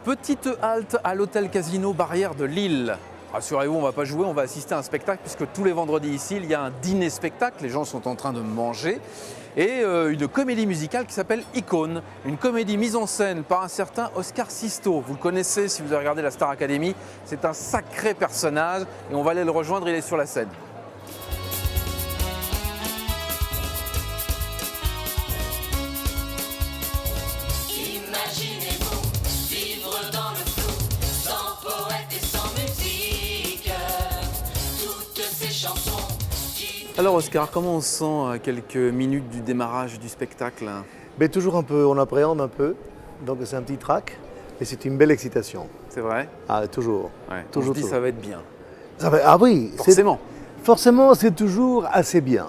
Petite halte à l'hôtel Casino Barrière de Lille. Rassurez-vous, on ne va pas jouer, on va assister à un spectacle puisque tous les vendredis ici, il y a un dîner-spectacle, les gens sont en train de manger. Et une comédie musicale qui s'appelle Icône, une comédie mise en scène par un certain Oscar Sisto. Vous le connaissez si vous avez regardé la Star Academy, c'est un sacré personnage et on va aller le rejoindre, il est sur la scène. Imaginez-vous vivre dans le flou, sans poète et sans musique, toutes ces chansons qui... Alors Oscar, comment on se sent à quelques minutes du démarrage du spectacle? Mais toujours un peu, on appréhende un peu, donc c'est un petit trac, et c'est une belle excitation. C'est vrai? Ah, toujours. Ouais, Toujours, on se dit toujours. ça va être bien. Ah oui, Forcément. Forcément, c'est toujours assez bien.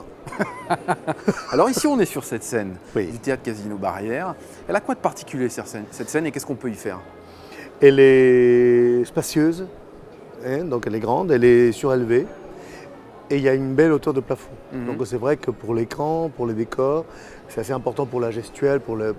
Alors ici, on est sur cette scène Oui. du théâtre Casino Barrière. Elle a quoi de particulier cette scène et qu'est-ce qu'on peut y faire? Elle est spacieuse, hein, donc elle est grande, elle est surélevée, et il y a une belle hauteur de plafond. Mhm. Donc c'est vrai que pour l'écran, pour les décors, c'est assez important pour la gestuelle, pour les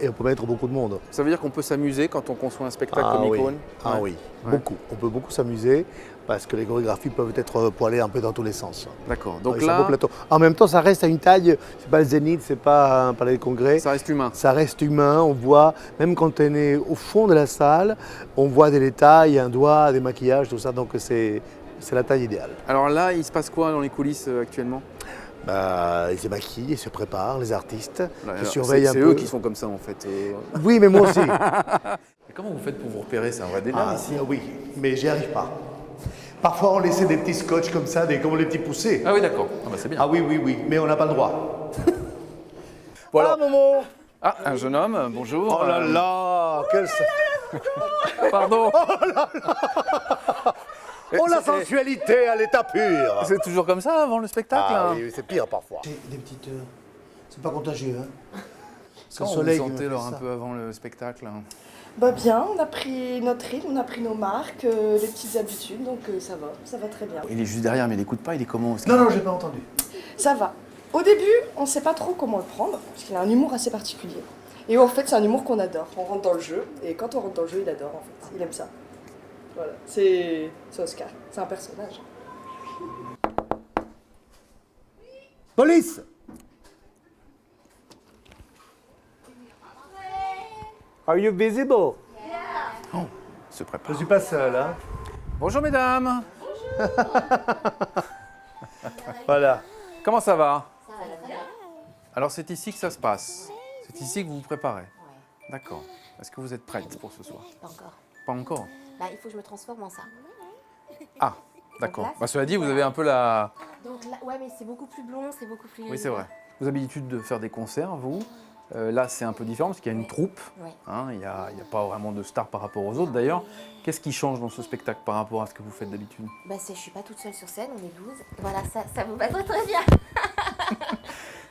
et on peut mettre beaucoup de monde. Ça veut dire qu'on peut s'amuser quand on conçoit un spectacle comme oui. Icône? Ah Ouais. oui, Ouais. beaucoup. On peut beaucoup s'amuser parce que les chorégraphies peuvent être pour aller un peu dans tous les sens. D'accord. Donc Donc c'est un beau là, plateau. En même temps, ça reste à une taille, c'est pas le Zénith, c'est pas un palais de congrès. ça reste humain. Ça reste humain, on voit, même quand on est au fond de la salle, on voit des détails, un doigt, des maquillages, tout ça, donc c'est la taille idéale. Alors là, il se passe quoi dans les coulisses actuellement? Bah, ils se maquillent, ils se préparent, les artistes, Là, je surveille un c'est peu. eux qui sont comme ça en fait. Oui, mais moi aussi. Et comment vous faites pour vous repérer? C'est un vrai délire ici. Oui, mais j'y arrive pas. Parfois, on laissait des petits scotch comme ça, comme les petits poussés. Ah oui, d'accord. Ah bah, c'est bien. Ah oui, mais on n'a pas le droit. Bon, alors- maman. Ah, un jeune homme, bonjour. Oh là là, quel... Pardon. Oh la C'est- sensualité à l'état pur. C'est toujours comme ça avant le spectacle? Ah hein oui, c'est pire parfois. Des petites... c'est pas contagieux, hein. C'est Comment le vous soleil vous qui me sentez fait alors un ça. peu avant le spectacle? Bah bien, on a pris notre rythme, on a pris nos marques, les petites habitudes, donc ça va très bien. Il est juste derrière, mais il écoute pas, il est comment Oscar? Non, j'ai pas entendu. Ça va. Au début, on sait pas trop comment le prendre, parce qu'il a un humour assez particulier. Et en fait, c'est un humour qu'on adore. On rentre dans le jeu, et quand on rentre dans le jeu, il adore en fait. Il aime ça. Voilà, c'est Oscar, c'est un personnage. Police! Are you visible? Se Je prépare. suis pas seul, hein. Bonjour mesdames. Voilà. Comment ça va? Alors c'est ici que ça se passe. C'est ici que vous vous préparez. D'accord. Est-ce que vous êtes prête pour ce soir? Pas encore. Pas encore. Bah, il faut que je me transforme en ça. Ah, d'accord. là, Bah, cela dit, vous avez un peu la... Donc là, ouais, mais c'est beaucoup plus blond, c'est beaucoup plus... Oui, c'est vrai. Vous avez l'habitude de faire des concerts, vous. Là, c'est un peu différent parce qu'il y a une troupe. Ouais. Hein, il n'y a pas vraiment de stars par rapport aux autres d'ailleurs. Qu'est-ce qui change dans ce spectacle par rapport à ce que vous faites d'habitude? Bah, je suis pas toute seule sur scène, on est 12. Voilà, ça vous va très très bien.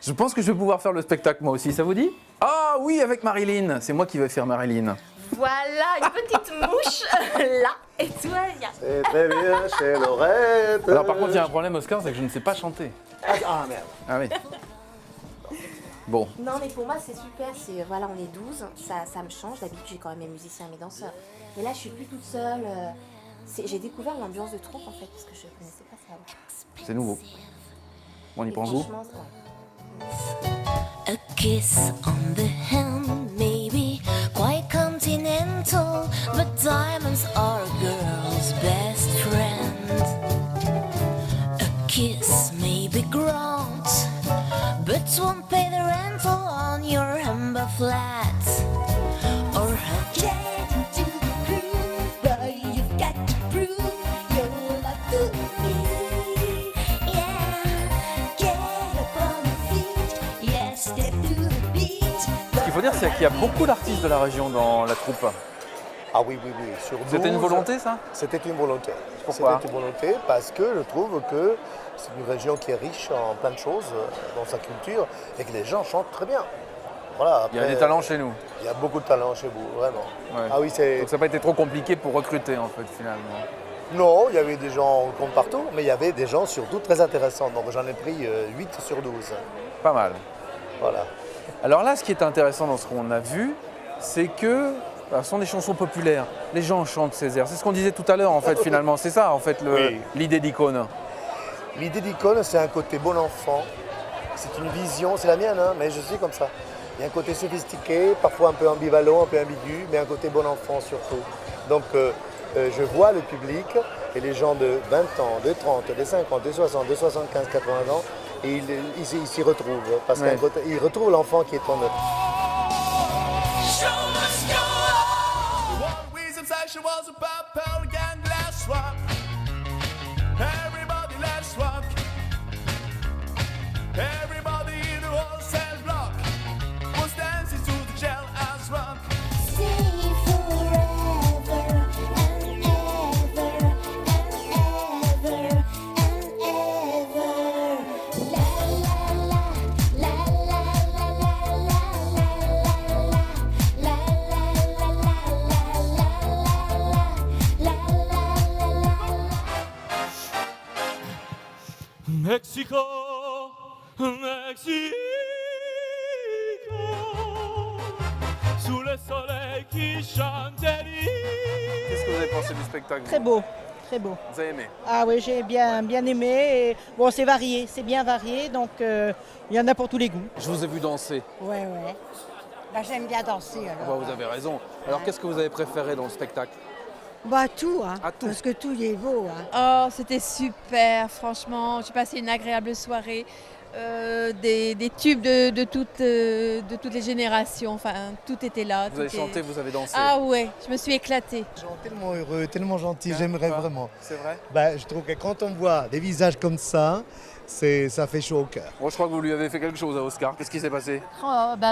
Je pense que je vais pouvoir faire le spectacle moi aussi, ça vous dit? Ah oui, avec Marilyn. C'est moi qui vais faire Marilyn. Voilà, une petite mouche là, et tout va bien. C'est très bien chez Lorette. Alors par contre, il y a un problème, Oscar, c'est que je ne sais pas chanter. Ah merde. Ah oui. Bon, Non, mais pour moi, c'est super. Voilà, on est 12, ça me change. D'habitude, j'ai quand même mes musiciens et mes danseurs. Mais là, je suis plus toute seule. J'ai découvert l'ambiance de troupe en fait, parce que je connaissais pas ça avant. c'est nouveau. Bon, on y Et prend goût. franchement, ouais. A kiss on the hand, maybe quite continental, but diamonds are a girl's best friend. A kiss may be grand, but won't pay the rental on your amber flat. Or a get into the groove, but you've got to prove your love to me. Yeah, get up on your feet, yeah, step to the beat. Ce qu'il faut dire, c'est qu'il y a beaucoup d'artistes de la région dans la troupe. Ah oui. Sur C'était une 12, volonté, ça? C'était une volonté. Pourquoi? C'était une volonté parce que je trouve que c'est une région qui est riche en plein de choses dans sa culture et que les gens chantent très bien. Voilà, Il y a après, des talents chez nous. Il y a beaucoup de talents chez vous, vraiment. Ouais. Ah oui, c'est... Donc ça n'a pas été trop compliqué pour recruter, en fait, finalement. Non, il y avait des gens comme partout, mais il y avait des gens surtout très intéressants. Donc j'en ai pris 8 sur 12. Pas mal. Voilà. Alors là, ce qui est intéressant dans ce qu'on a vu, c'est que ce sont des chansons populaires. Les gens chantent ces airs. C'est ce qu'on disait tout à l'heure en fait finalement. C'est ça en fait Oui. l'idée d'Icône. L'idée d'Icône, c'est un côté bon enfant. C'est une vision, c'est la mienne, hein, mais je suis comme ça. Il y a un côté sophistiqué, parfois un peu ambivalent, un peu ambigu, mais un côté bon enfant surtout. Donc je vois le public et les gens de 20 ans, de 30, de 50, de 60, de 75, 80 ans, et ils s'y retrouvent. Parce Ouais. qu'ils retrouvent l'enfant qui est en eux. One reason session was about Pearl Gang, let's rock. Everybody, let's rock. Everybody in the whole cell block was dancing to the gel as rock. Stay forever and ever and ever and ever. La la la la la la la la la la Mexico, Mexico, sous le soleil qui chante. Qu'est-ce que vous avez pensé du spectacle? Très beau, très beau. Vous avez aimé? Ah oui, j'ai bien aimé. Et bon, c'est varié, c'est bien varié, donc il y en a pour tous les goûts. Je vous ai vu danser. Ouais. Bah, j'aime bien danser alors. Bah, vous avez raison. Alors qu'est-ce que vous avez préféré dans le spectacle? Bah tout, hein, Ah, tout. parce que tout y est beau. Hein. Oh, c'était super, franchement. J'ai passé une agréable soirée. Des tubes de toutes les générations. Enfin, tout était là. Vous avez tout chanté, vous avez dansé. Ah ouais, je me suis éclatée. Les gens tellement heureux, tellement gentils, Hein, j'aimerais quoi vraiment. C'est vrai? Je trouve que quand on voit des visages comme ça fait chaud au cœur. Bon, je crois que vous lui avez fait quelque chose à Oscar. Qu'est-ce qui s'est passé?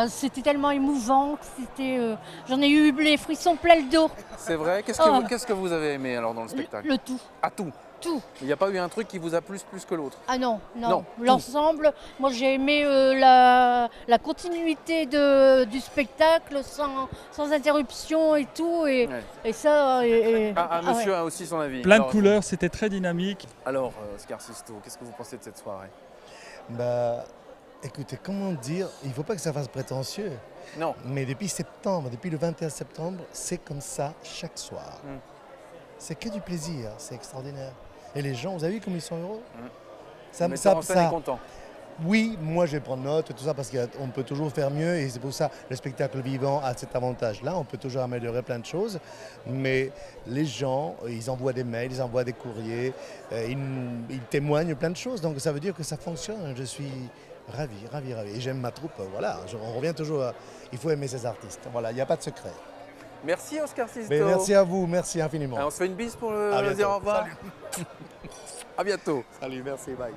C'était tellement émouvant que j'en ai eu les frissons plein le dos. C'est vrai? Qu'est-ce que vous avez aimé alors dans le spectacle? Le tout. Ah, tout. Tout. Il n'y a pas eu un truc qui vous a plus que l'autre? Ah non. Non, L'ensemble, moi j'ai aimé la continuité du spectacle sans interruption et tout. Et, Ouais. et ça. Monsieur ouais. a aussi son avis. Plein de Alors, couleurs, c'était très dynamique. Alors, Oscar Sisto, qu'est-ce que vous pensez de cette soirée? Écoutez, comment dire, il ne faut pas que ça fasse prétentieux. Non. Mais depuis septembre, depuis le 21 septembre, c'est comme ça chaque soir. C'est que du plaisir, c'est extraordinaire. Et les gens, vous avez vu comme ils sont heureux? Le metteur en scène est content. Oui, moi je vais prendre note, tout ça, parce qu'on peut toujours faire mieux et c'est pour ça le spectacle vivant a cet avantage-là. On peut toujours améliorer plein de choses, mais les gens, ils envoient des mails, ils envoient des courriers, ils témoignent plein de choses, donc ça veut dire que ça fonctionne. Je suis ravi. Et j'aime ma troupe, voilà. On revient toujours à... Il faut aimer ces artistes, voilà, il n'y a pas de secret. Merci Oscar Sisto. Mais merci à vous, merci infiniment. On se fait une bise pour À le dire bientôt. au revoir. Salut. À bientôt. Salut, merci, bye.